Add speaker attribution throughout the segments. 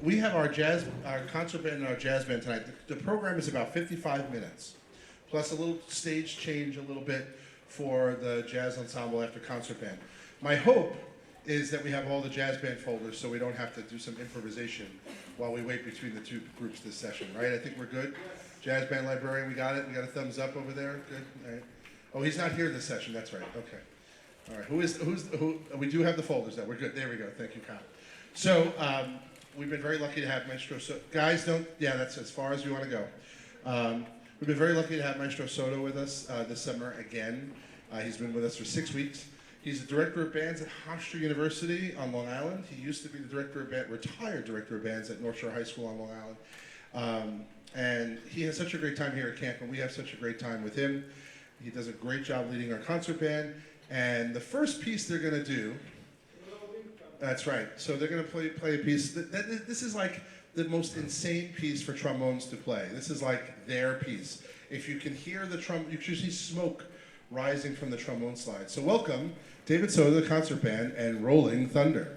Speaker 1: we have our concert band and our jazz band tonight. The program is about 55 minutes, plus a little stage change a little bit for the jazz ensemble after concert band. My hope is that we have all the jazz band folders so we don't have to do some improvisation while we wait between the two groups this session, right? I think we're good. Jazz band librarian, we got it? We got a thumbs up over there? Good? All right. Oh, he's not here this session, that's right, okay. All right, who, we do have the folders though, we're good, there we go, thank you, Kyle. So, we've been very lucky to have Maestro Soto. Guys, that's as far as we want to go. We've been very lucky to have Maestro Soto with us this summer again. He's been with us for 6 weeks. He's the director of bands at Hofstra University on Long Island. He used to be the retired director of bands at North Shore High School on Long Island. And he has such a great time here at camp, and we have such a great time with him. He does a great job leading our concert band. And the first piece they're going to do, that's right. So they're going to play a piece. This is like the most insane piece for trombones to play. This is like their piece. If you can hear the you can see smoke rising from the trombone slide. So welcome, David Soto, the concert band, and Rolling Thunder.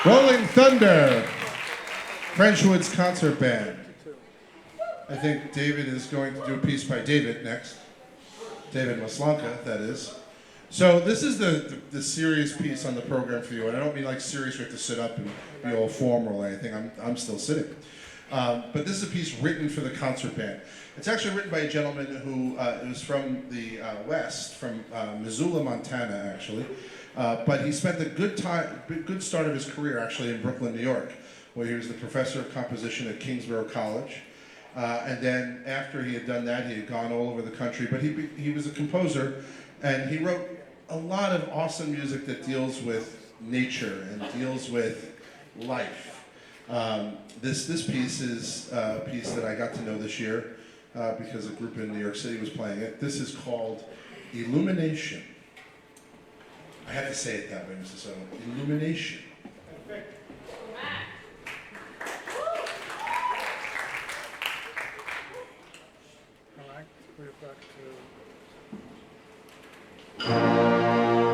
Speaker 1: Rolling Thunder, Frenchwood's concert band. I think David is going to do a piece by David next. David Maslanka, that is. So this is the serious piece on the program for you, and I don't mean like serious where you have to sit up and be all formal or anything. I'm still sitting. But this is a piece written for the concert band. It's actually written by a gentleman who is from the West, from Missoula, Montana, actually. But he spent a good start of his career actually in Brooklyn, New York, where he was the professor of composition at Kingsborough College. And then after he had done that, he had gone all over the country. But he was a composer, and he wrote a lot of awesome music that deals with nature and deals with life. This piece is a piece that I got to know this year because a group in New York City was playing it. This is called Illumination. I had to say it that way, Mr. Soto. Illumination.
Speaker 2: All right, put it back to...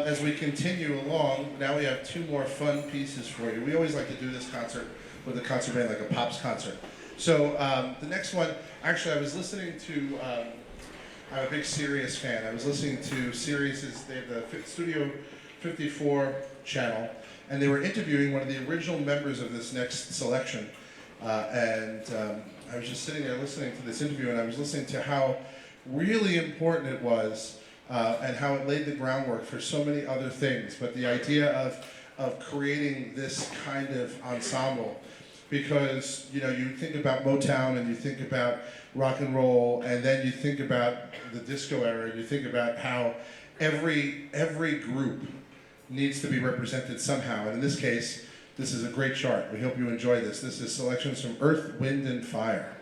Speaker 1: As we continue along, now we have two more fun pieces for you. We always like to do this concert with a concert band, like a Pops concert. So the next one, actually I was listening to, I'm a big Sirius fan. I was listening to Sirius's, they have the Studio 54 channel, and they were interviewing one of the original members of this next selection. I was just sitting there listening to this interview, and I was listening to how really important it was and how it laid the groundwork for so many other things. But the idea of creating this kind of ensemble, because you think about Motown and you think about rock and roll, and then you think about the disco era, and you think about how every group needs to be represented somehow. And in this case, this is a great chart. We hope you enjoy this. This is selections from Earth, Wind, and Fire.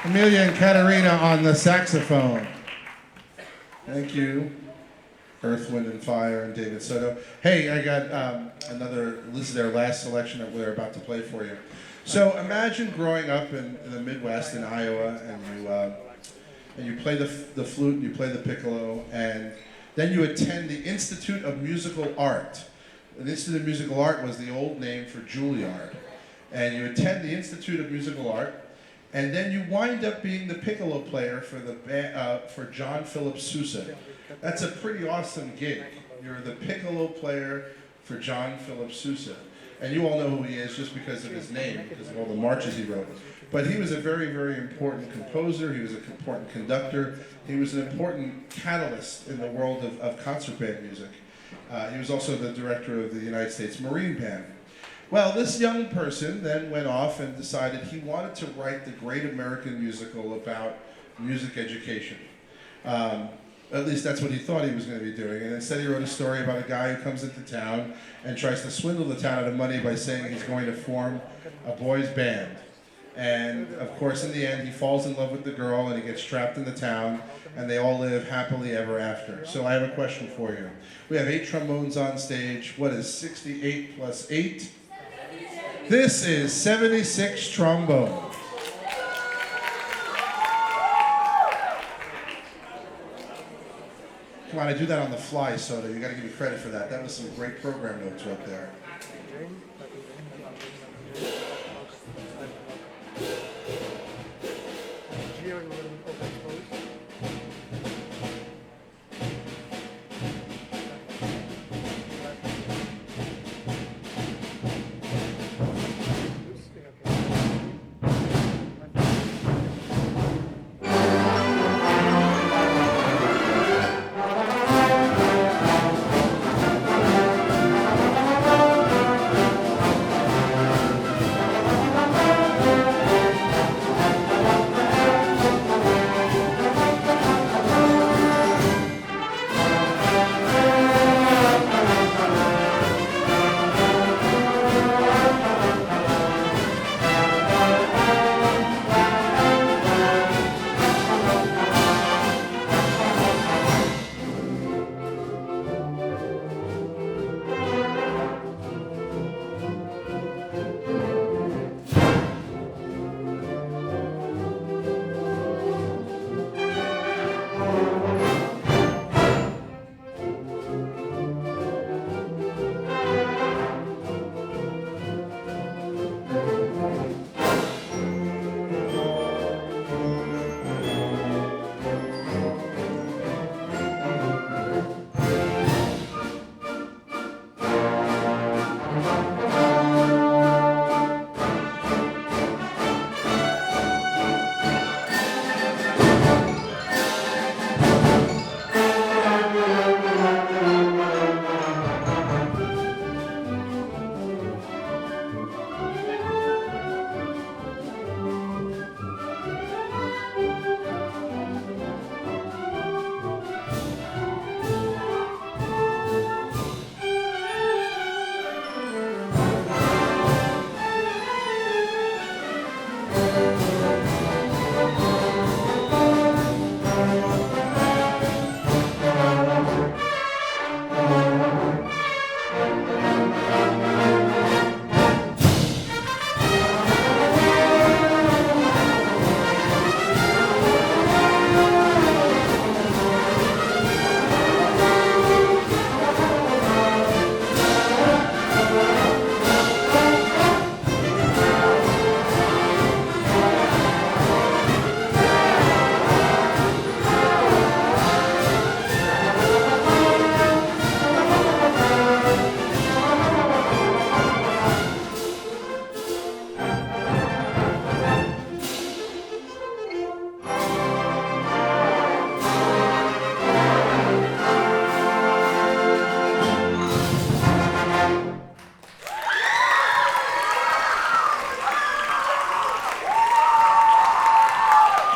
Speaker 1: Amelia and Katerina on the saxophone. Thank you. Earth, Wind, and Fire and David Soto. Hey, I got this is their last selection that we're about to play for you. So imagine growing up in the Midwest in Iowa, and you play the flute, and you play the piccolo, and then you attend the Institute of Musical Art. The Institute of Musical Art was the old name for Juilliard. And you attend the Institute of Musical Art, and then you wind up being the piccolo player for John Philip Sousa. That's a pretty awesome gig. You're the piccolo player for John Philip Sousa. And you all know who he is just because of his name, because of all the marches he wrote. But he was a very, very important composer. He was an important conductor. He was an important catalyst in the world of concert band music. He was also the director of the United States Marine Band. Well, this young person then went off and decided he wanted to write the great American musical about music education. At least that's what he thought he was going to be doing. And instead he wrote a story about a guy who comes into town and tries to swindle the town out of money by saying he's going to form a boys' band. And of course, in the end, he falls in love with the girl and he gets trapped in the town, and they all live happily ever after. So I have a question for you. We have 8 trombones on stage. What is 68 plus 8? This is 76 trombones. Come on, I do that on the fly, Soda. You got to give me credit for that. That was some great program notes right there.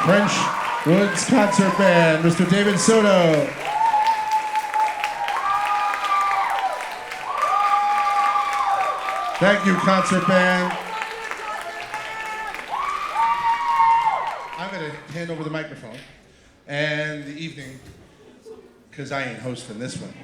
Speaker 1: French Woods Concert Band, Mr. David Soto. Thank you, concert band. I'm going to hand over the microphone and the evening, because I ain't hosting this one.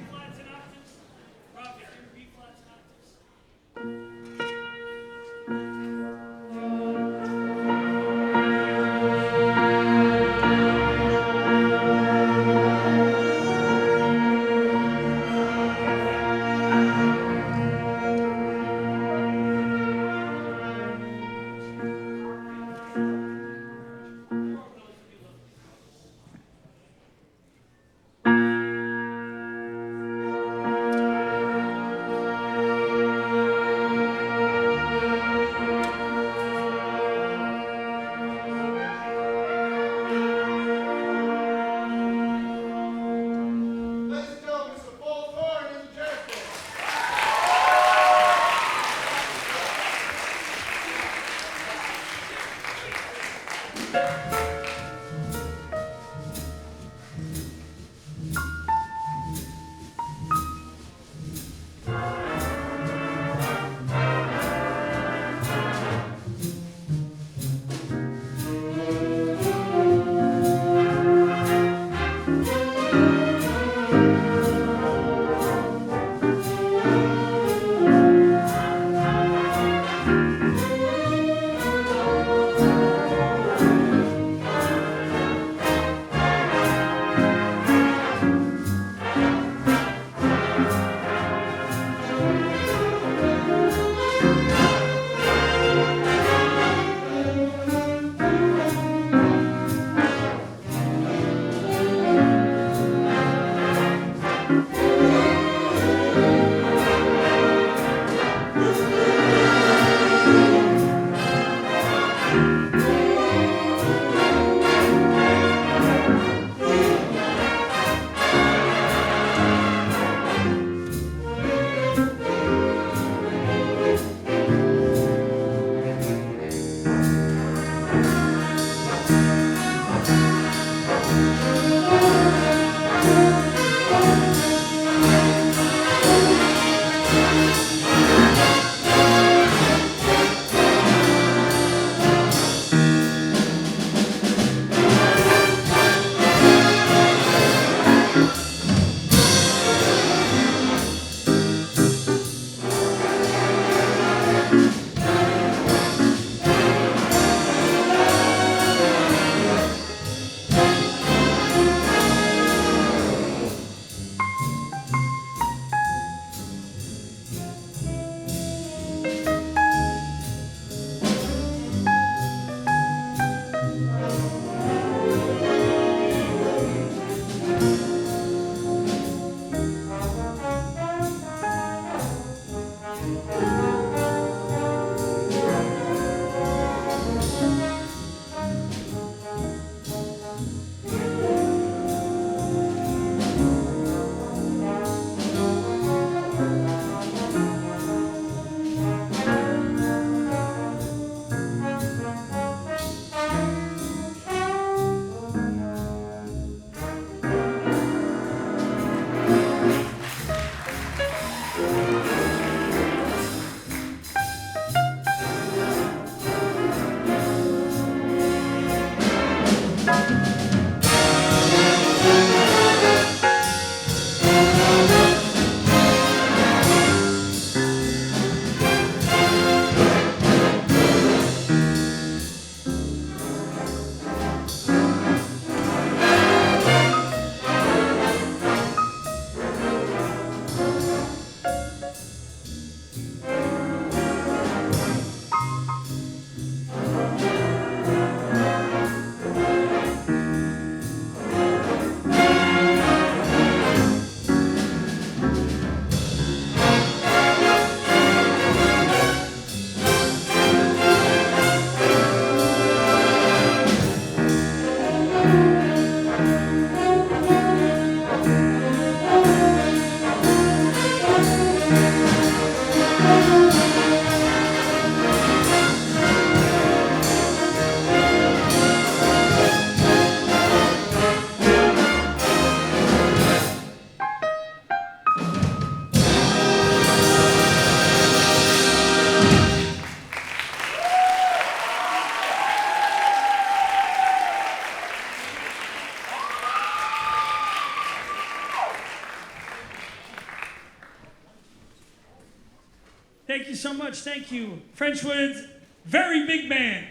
Speaker 2: Thank you so much. Thank you. Frenchwood's very big band.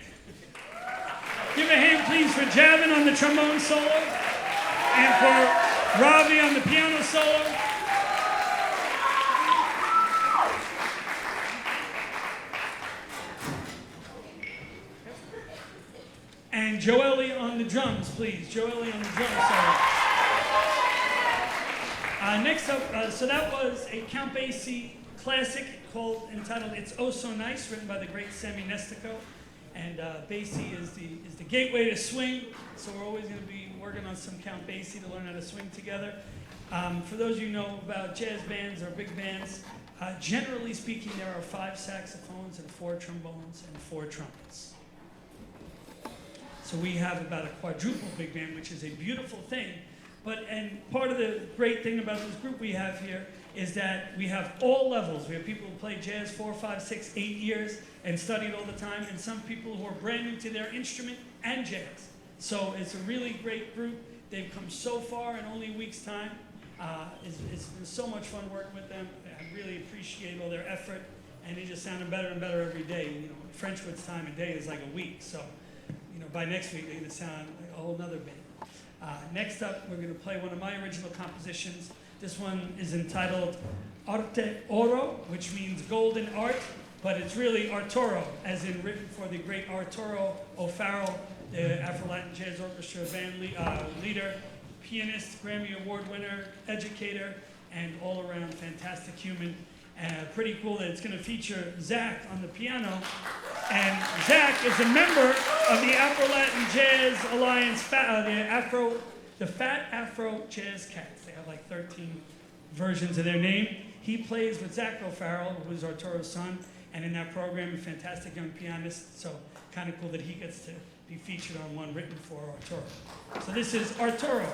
Speaker 2: Give a hand, please, for Javin on the trombone solo and for Ravi on the piano solo. And Joelle on the drums, please. Joelle on the drums solo. Next up, so that was a Count Basie classic entitled "It's Oh So Nice," written by the great Sammy Nestico. And Basie is the gateway to swing, so we're always going to be working on some Count Basie to learn how to swing together. For those of you who know about jazz bands or big bands, generally speaking, there are 5 saxophones and 4 trombones and 4 trumpets. So we have about a quadruple big band, which is a beautiful thing. And part of the great thing about this group we have here is that we have all levels. We have people who play jazz 4, 5, 6, 8 years and study it all the time, and some people who are brand new to their instrument and jazz. So it's a really great group. They've come so far in only a week's time. It's been so much fun working with them. I really appreciate all their effort, and they just sounding better and better every day. You know, Frenchwood's time of day is like a week, so you know, by next week they're going to sound like a whole nother band. Next up, we're going to play one of my original compositions. This one is entitled Arte Oro, which means golden art, but it's really Arturo, as in written for the great Arturo O'Farrell, the Afro-Latin Jazz Orchestra band leader, pianist, Grammy Award winner, educator, and all-around fantastic human. Pretty cool that it's going to feature Zach on the piano. And Zach is a member of the Afro-Latin Jazz Alliance, the Fat Afro Jazz Cats. They have like 13 versions of their name. He plays with Zach O'Farrell, who is Arturo's son, and in that program, a fantastic young pianist. So kind of cool that he gets to be featured on one written for Arturo. So this is Arturo.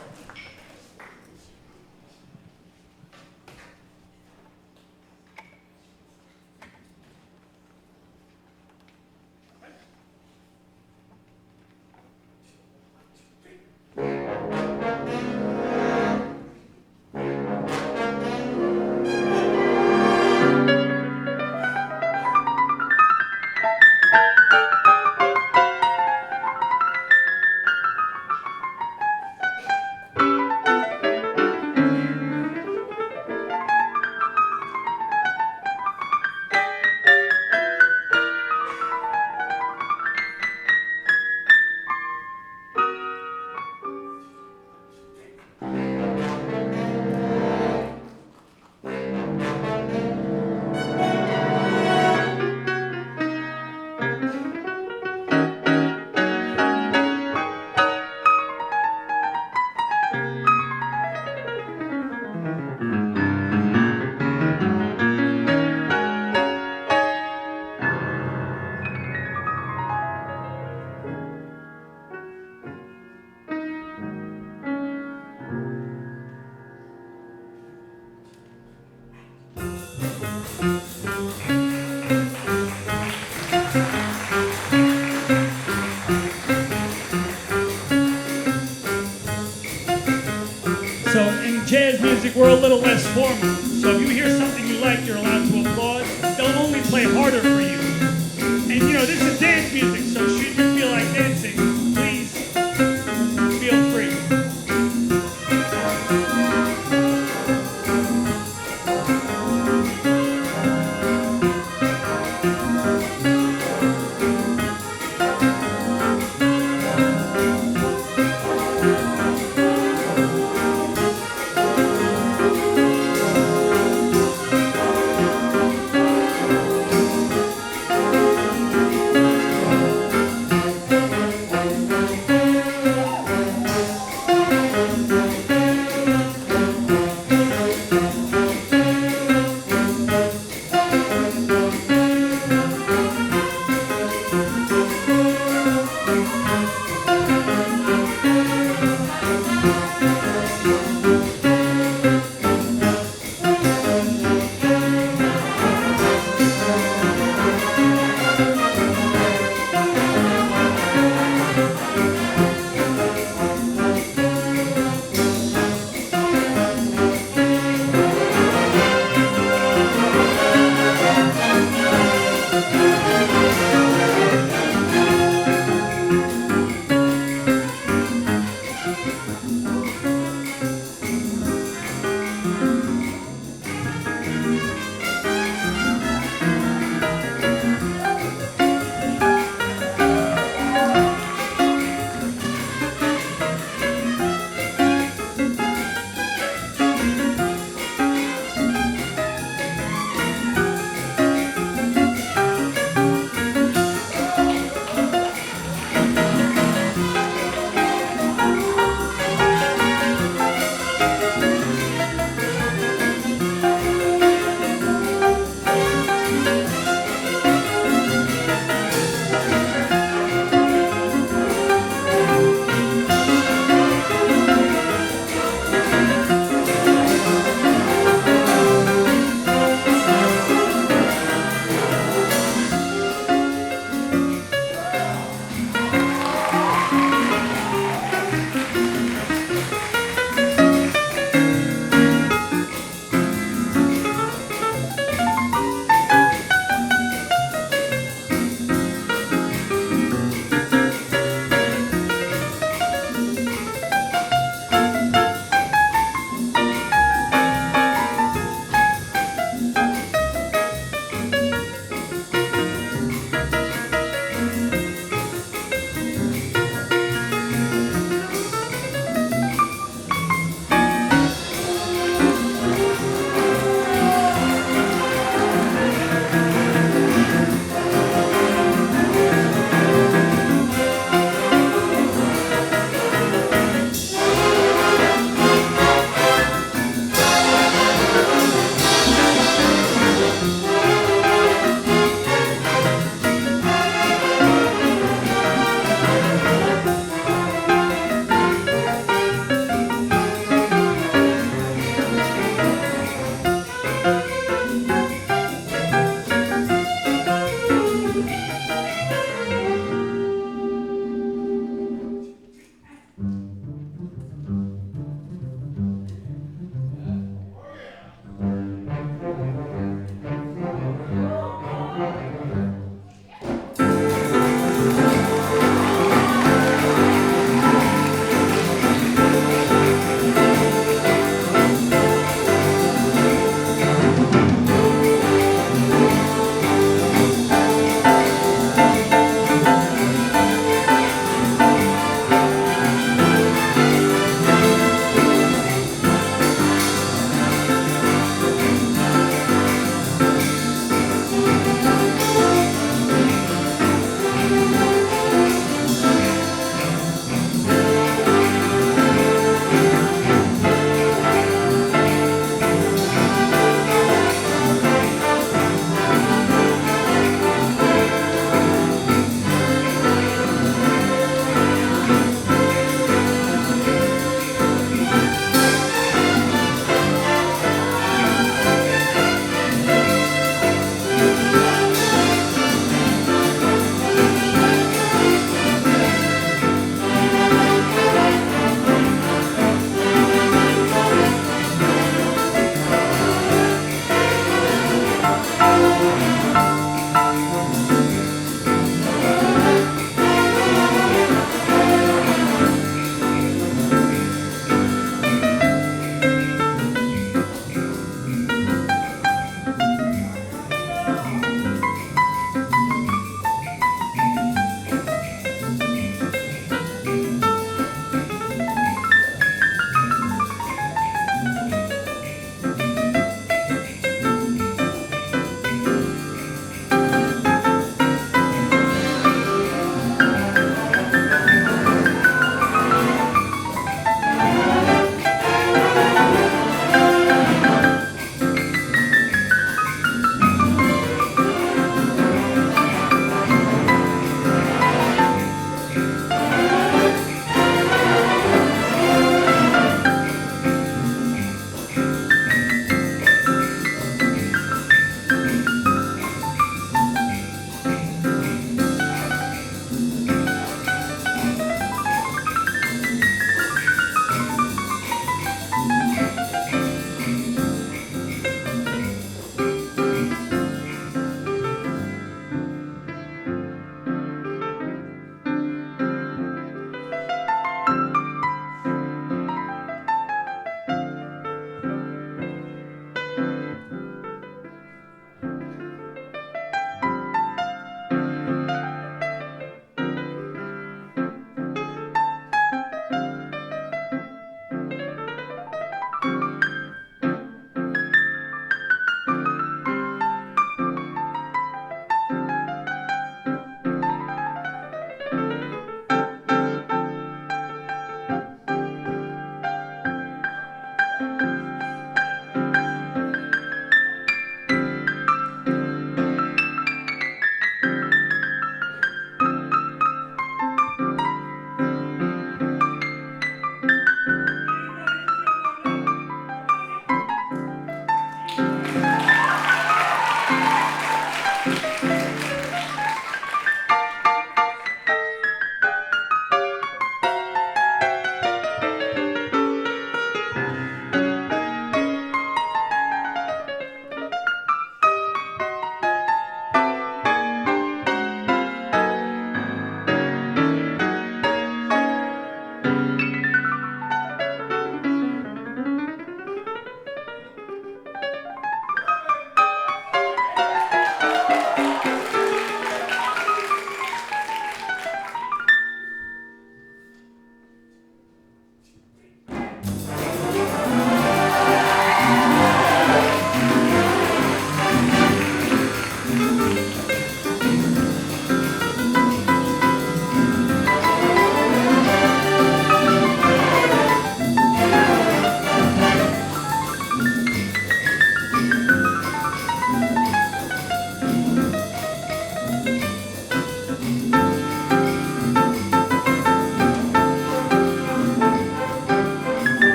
Speaker 2: Jazz music, we're a little less formal. So if you hear something you like, you're allowed to applaud. They'll only play harder for you. And you know, this is dance music, so should you feel like dancing, please feel free.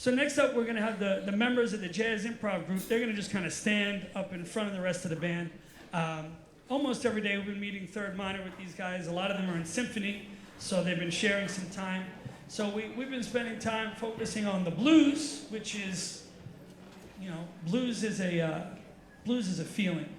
Speaker 2: So next up, we're going to have the members of the jazz improv group. They're going to just kind of stand up in front of the rest of the band. Almost every day we've been meeting third minor with these guys. A lot of them are in symphony, so they've been sharing some time. So we've been spending time focusing on the blues, which is, you know, blues is a feeling.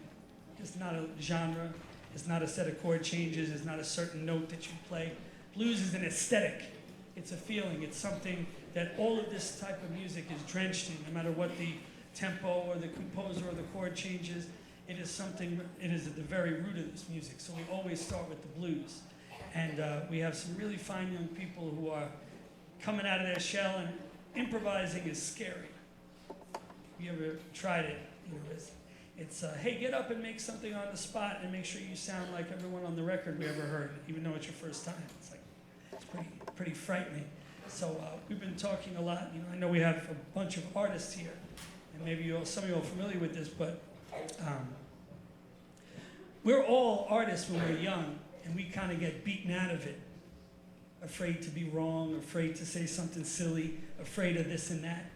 Speaker 2: It's not a genre. It's not a set of chord changes. It's not a certain note that you play. Blues is an aesthetic. It's a feeling. It's something that all of this type of music is drenched in, no matter what the tempo or the composer or the chord changes. It is something, it is at the very root of this music. So we always start with the blues. And we have some really fine young people who are coming out of their shell, and improvising is scary. If you ever tried it, you know, it's hey, get up and make something on the spot and make sure you sound like everyone on the record we ever heard, even though it's your first time. It's like, it's pretty frightening. So we've been talking a lot. You know, I know we have a bunch of artists here, and maybe some of you are familiar with this, but we're all artists when we're young, and we kind of get beaten out of it. Afraid to be wrong, afraid to say something silly, afraid of this and that.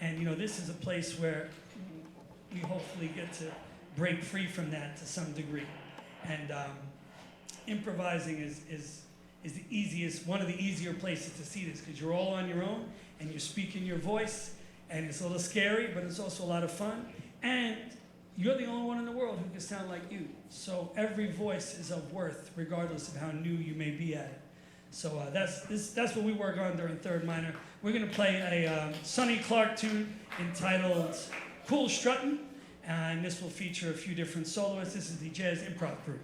Speaker 2: And you know, this is a place where we hopefully get to break free from that to some degree. And improvising is the easiest, one of the easier places to see this, because you're all on your own and you're speaking your voice, and it's a little scary, but it's also a lot of fun. And you're the only one in the world who can sound like you. So every voice is of worth, regardless of how new you may be at it. So that's what we work on during third minor. We're going to play a Sonny Clark tune entitled Cool Struttin', and this will feature a few different soloists. This is the Jazz Improv Group.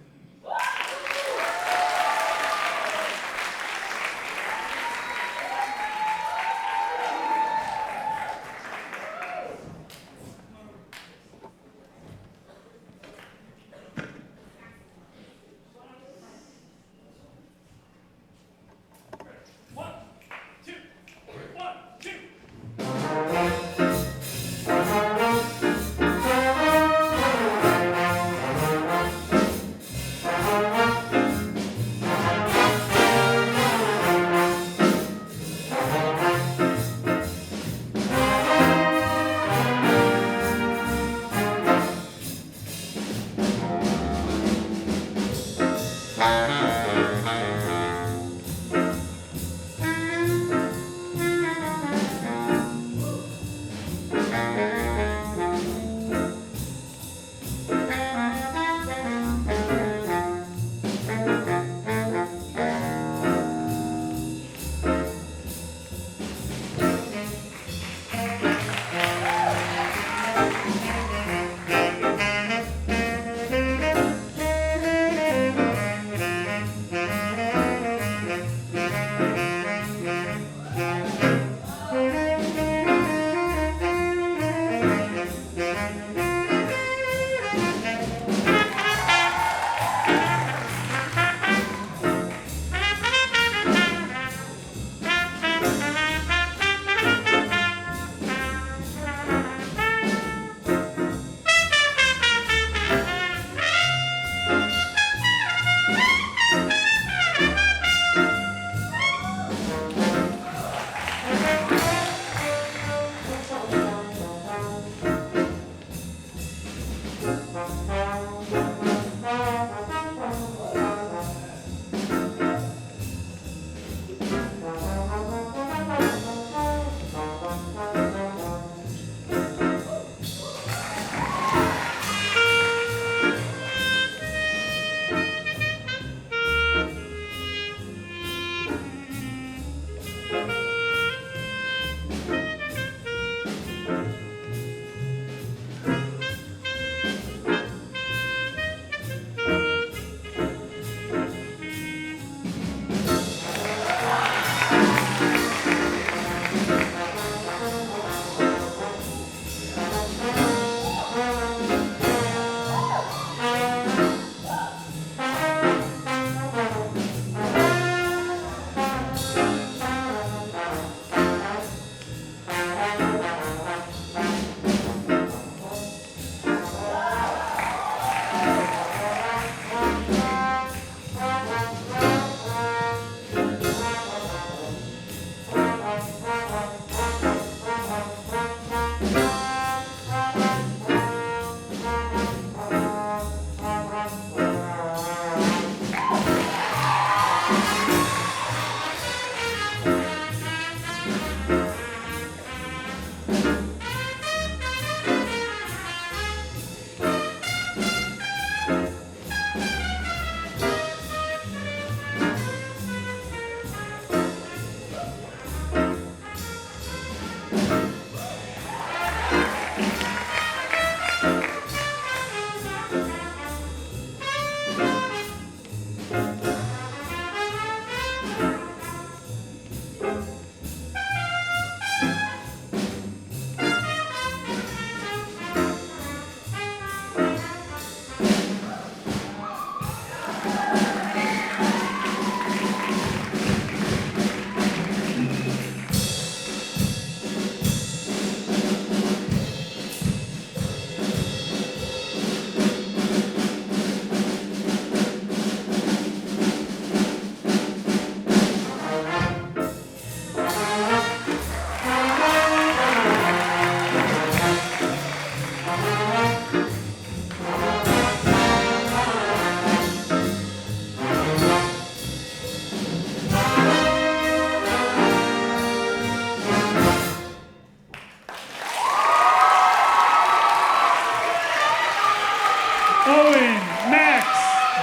Speaker 2: Owen, Max,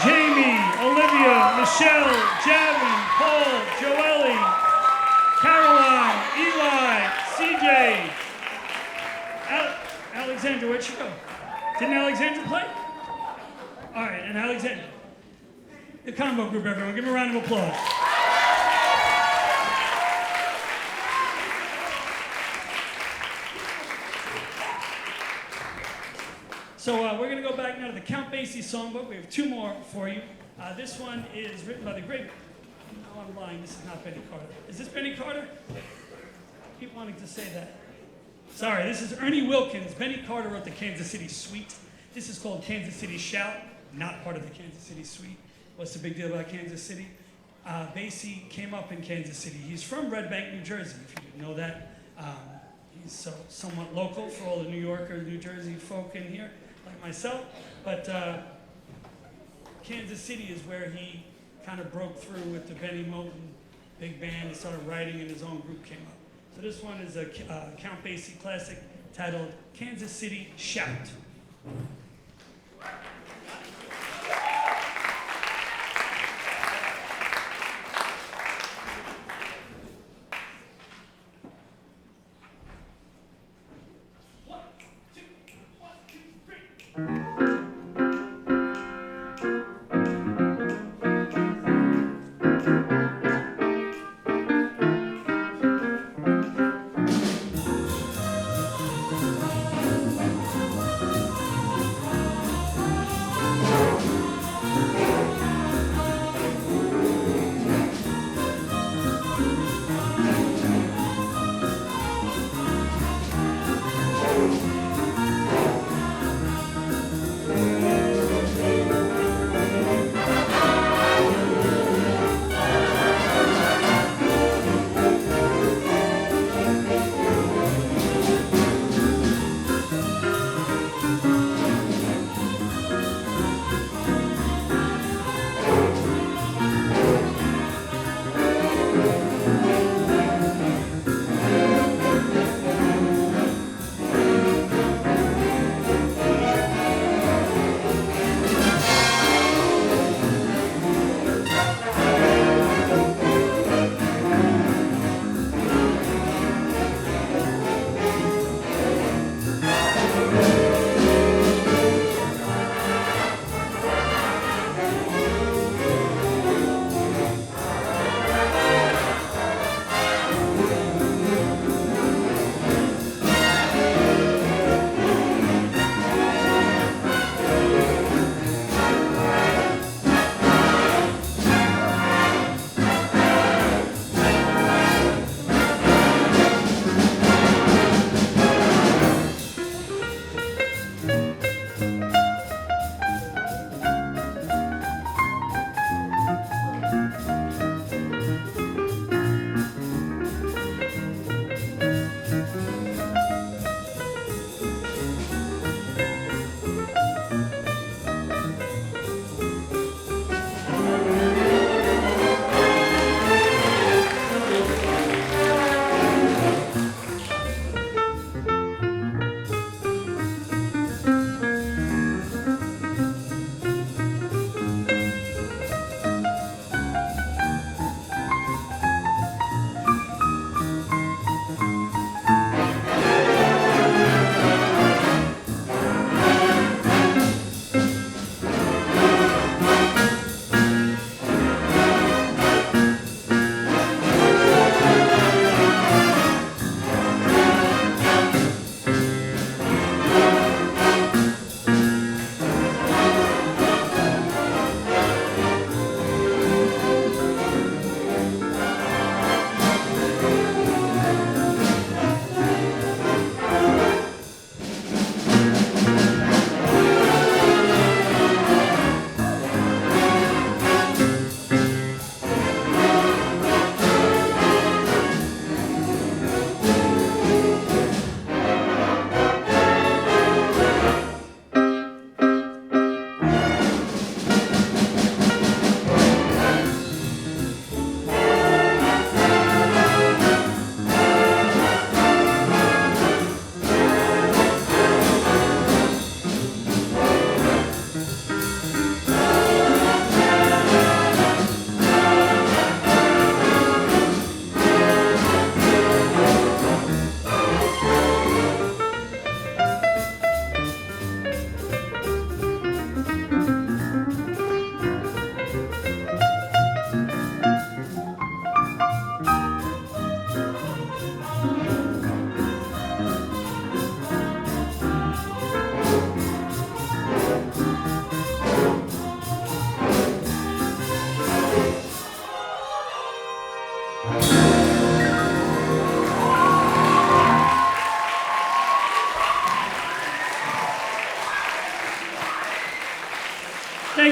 Speaker 2: Jamie, Olivia, Michelle, Javin, Paul, Joelle, Caroline, Eli, CJ, Alexandra, where'd she go? Didn't Alexandra play? All right, and Alexandra. The combo group, everyone. Give them a round of applause. So we're going to go back now to the Count Basie songbook. We have two more for you. This one is written by the great... Oh, I'm lying. This is not Benny Carter. Is this Benny Carter? I keep wanting to say that. Sorry, this is Ernie Wilkins. Benny Carter wrote the Kansas City Suite. This is called Kansas City Shout, not part of the Kansas City Suite. What's the big deal about Kansas City? Basie came up in Kansas City. He's from Red Bank, New Jersey, if you didn't know that. He's somewhat local for all the New Yorker, New Jersey folk in here, like myself. But Kansas City is where he kind of broke through with the Benny Moten big band and started writing, and his own group came up. So this one is a Count Basie classic titled Kansas City Shout.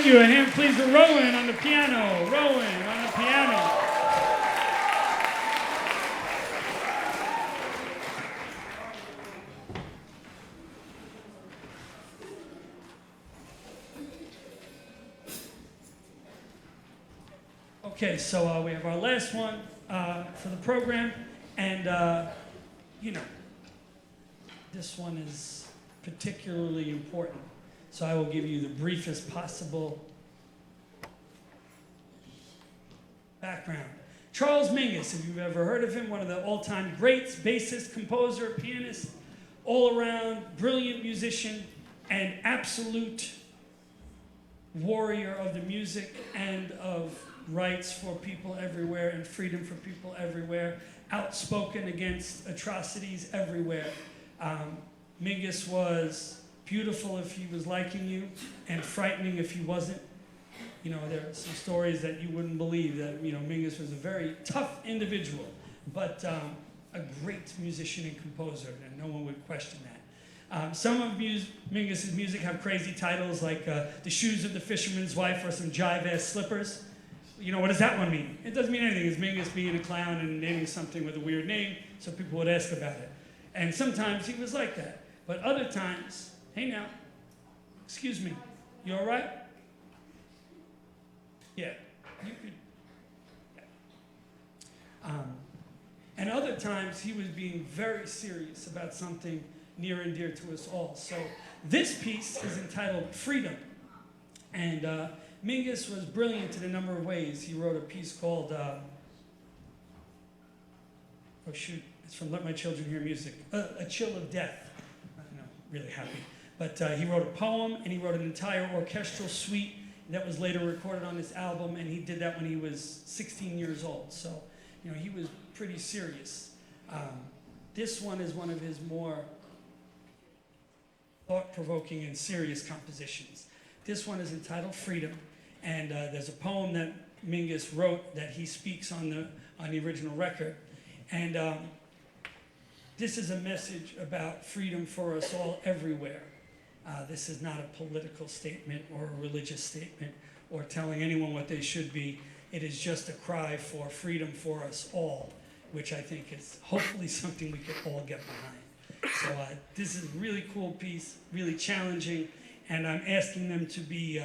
Speaker 2: Thank you. A hand, please, to Rowan on the piano. Rowan on the piano. Okay, so we have our last one for the program, and you know, this one is particularly important. So I will give you the briefest possible background. Charles Mingus, if you've ever heard of him, one of the all-time greats, bassist, composer, pianist, all-around brilliant musician, and absolute warrior of the music and of rights for people everywhere and freedom for people everywhere, outspoken against atrocities everywhere. Mingus was beautiful if he was liking you, and frightening if he wasn't. You know, there are some stories that you wouldn't believe that, you know, Mingus was a very tough individual, but a great musician and composer, and no one would question that. Some of Mingus's music have crazy titles like The Shoes of the Fisherman's Wife or some jive-ass slippers. You know, what does that one mean? It doesn't mean anything. It's Mingus being a clown and naming something with a weird name, so people would ask about it. And sometimes he was like that. But other times, hey now, excuse me, you all right? Yeah, you could. Yeah. And other times he was being very serious about something near and dear to us all. So this piece is entitled Freedom. And Mingus was brilliant in a number of ways. He wrote a piece called, oh shoot, it's from Let My Children Hear Music, A Chill of Death. I'm really happy. But he wrote a poem, and he wrote an entire orchestral suite that was later recorded on this album, and he did that when he was 16 years old. So, you know, he was pretty serious. This one is one of his more thought-provoking and serious compositions. This one is entitled Freedom, and there's a poem that Mingus wrote that he speaks on the original record. And this is a message about freedom for us all everywhere. This is not a political statement or a religious statement or telling anyone what they should be. It is just a cry for freedom for us all, which I think is hopefully something we could all get behind. So this is a really cool piece, really challenging, and I'm asking them to be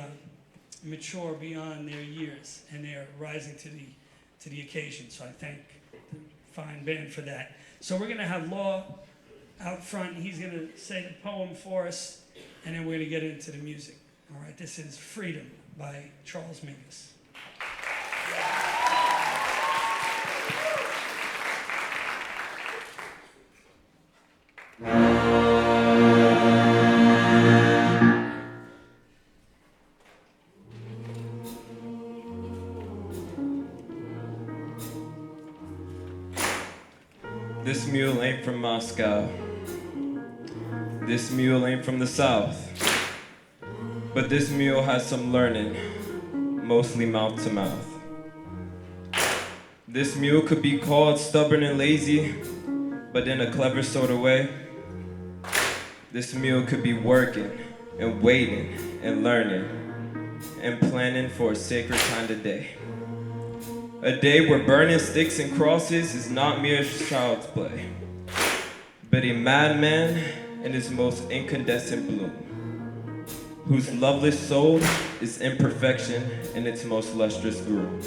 Speaker 2: mature beyond their years, and they're rising to the occasion. So I thank the fine band for that. So we're going to have Law out front, and he's going to say the poem for us, and then we're going to get into the music. All right, this is Freedom by Charles Mingus.
Speaker 3: This mule ain't from Moscow. This mule ain't from the South. But this mule has some learning, mostly mouth to mouth. This mule could be called stubborn and lazy, but in a clever sort of way. This mule could be working and waiting and learning and planning for a sacred kind of day. A day where burning sticks and crosses is not mere child's play, but a madman in his most incandescent bloom, whose loveless soul is imperfection in its most lustrous groom.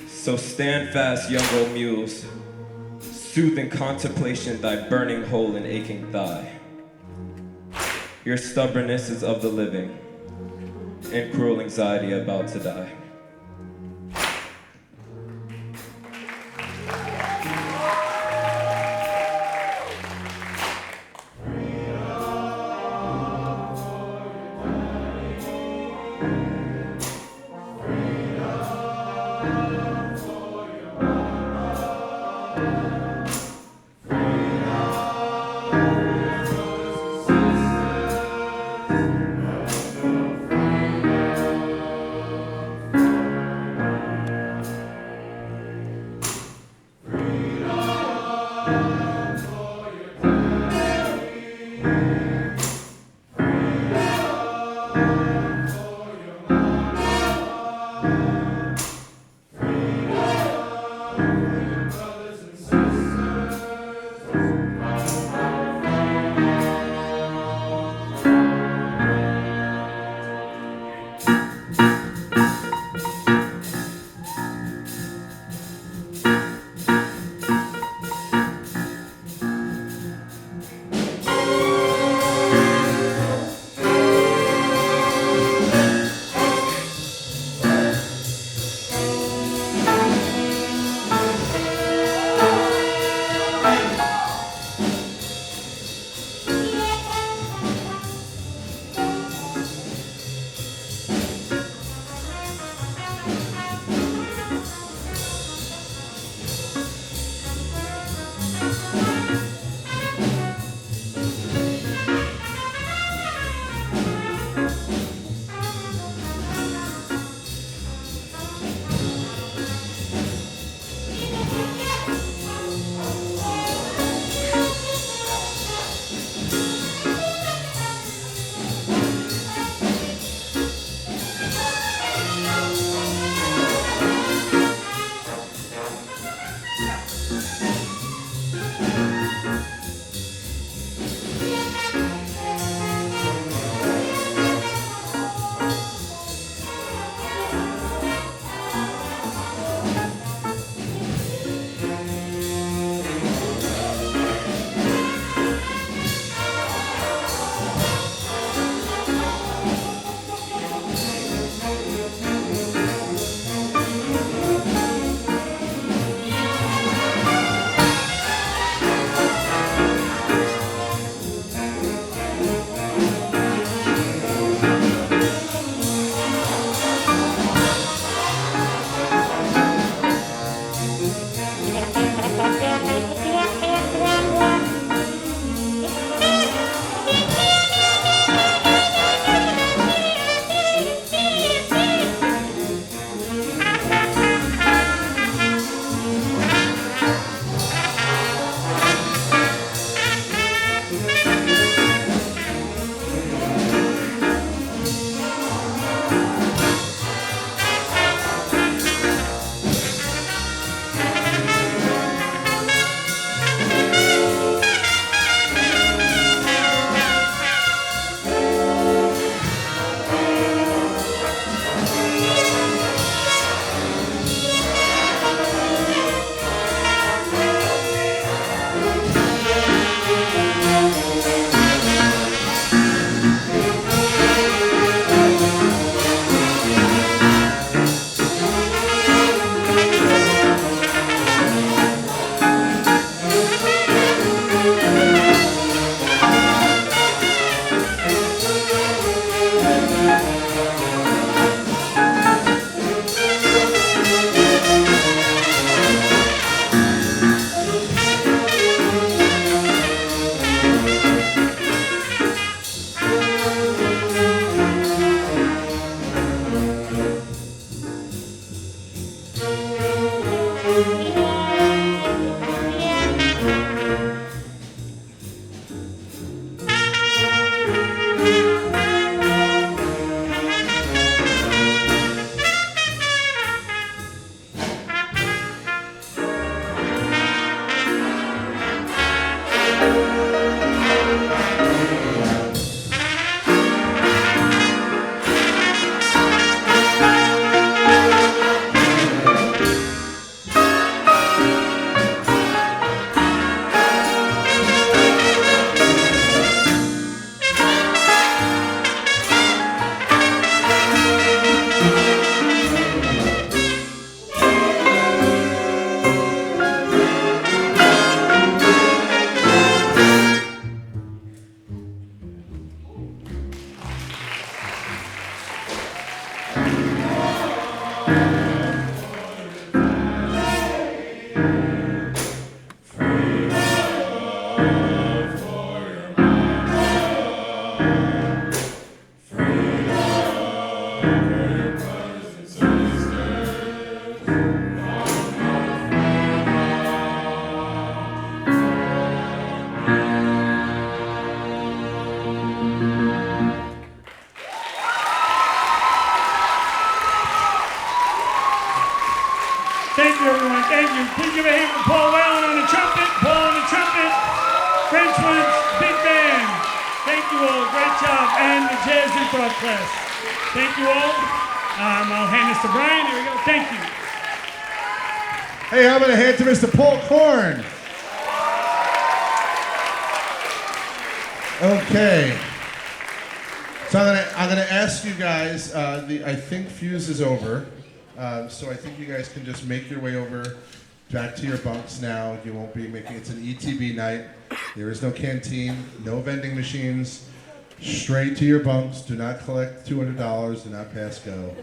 Speaker 3: So stand fast, young old mules, soothe in contemplation thy burning hole and aching thigh. Your stubbornness is of the living, and cruel anxiety about to die.
Speaker 2: Congratulations, big band. Thank you all, great job. And the jazz improv class. Thank you all. I'll hand this to Brian, here we go, thank you.
Speaker 1: Hey, I'm going to hand to Mr. Paul Korn. Okay. So I'm gonna ask you guys. I think Fuse is over, so I think you guys can just make your way over back to your bunks now. You won't be making. It's an ETB night. There is no canteen, no vending machines. Straight to your bunks. Do not collect $200. Do not pass go.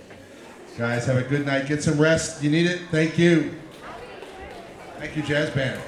Speaker 1: Guys, have a good night. Get some rest. You need it. Thank you. Thank you, Jazz Band.